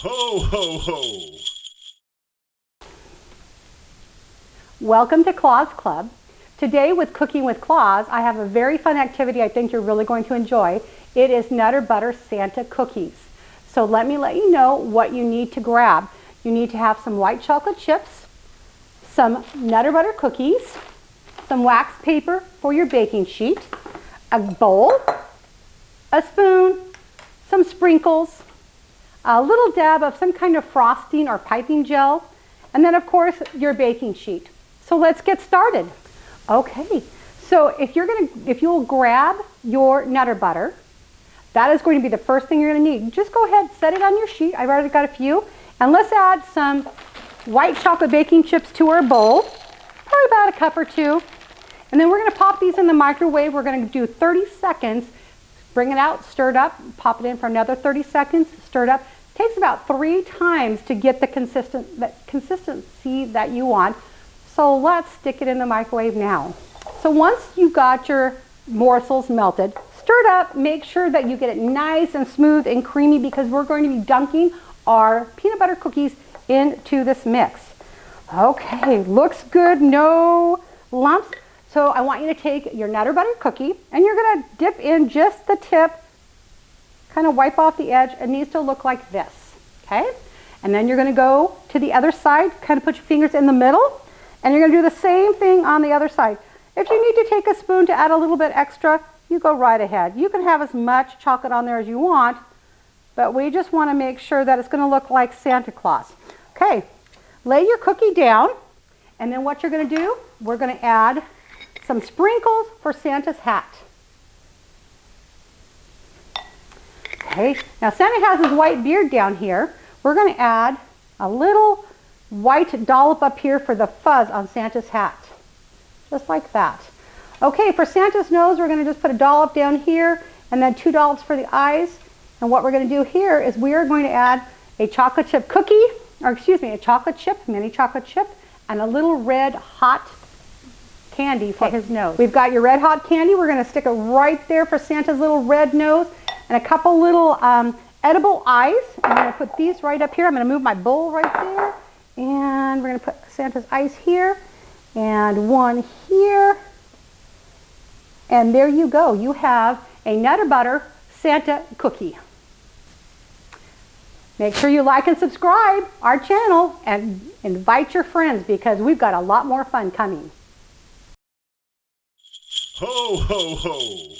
Ho, ho, ho! Welcome to Claus Club. Today with Cooking with Claus, I have a very fun activity I think you're really going to enjoy. It is Nutterbutter Santa Cookies. So let you know what you need to grab. You need to have some white chocolate chips, some Nutterbutter cookies, some wax paper for your baking sheet, a bowl, a spoon, some sprinkles, a little dab of some kind of frosting or piping gel, and then of course your baking sheet. So let's get started. Okay, so if you'll grab your Nutter Butter, that is going to be the first thing you're going to need. Just go ahead, set it on your sheet. I've already got a few. And let's add some white chocolate baking chips to our bowl, probably about a cup or two. And then we're going to pop these in the microwave. We're going to do 30 seconds. Bring it out, stir it up, pop it in for another 30 seconds, stir it up. It takes about 3 times to get the consistency that you want. So let's stick it in the microwave now. So once you've got your morsels melted, stir it up, make sure that you get it nice and smooth and creamy because we're going to be dunking our peanut butter cookies into this mix. Okay, looks good, no lumps. So I want you to take your Nutter Butter cookie and you're gonna dip in just the tip, kind of wipe off the edge. It needs to look like this, okay? And then you're gonna go to the other side, kind of put your fingers in the middle, and you're gonna do the same thing on the other side. If you need to take a spoon to add a little bit extra, you go right ahead. You can have as much chocolate on there as you want, but we just wanna make sure that it's gonna look like Santa Claus. Okay, lay your cookie down, and then what you're gonna do, we're gonna add some sprinkles for Santa's hat. Okay, now Santa has his white beard down here. We're going to add a little white dollop up here for the fuzz on Santa's hat. Just like that. Okay, for Santa's nose, we're going to just put a dollop down here and then 2 dollops for the eyes. And what we're going to do here is we are going to add a chocolate chip cookie, or excuse me, a chocolate chip, mini chocolate chip, and a little red hot candy for his nose. We've got your red hot candy. We're going to stick it right there for Santa's little red nose and a couple little edible eyes. I'm going to put these right up here. I'm going to move my bowl right there and we're going to put Santa's eyes here and one here. And there you go. You have a Nutter Butter Santa cookie. Make sure you like and subscribe our channel and invite your friends because we've got a lot more fun coming. Ho, ho, ho!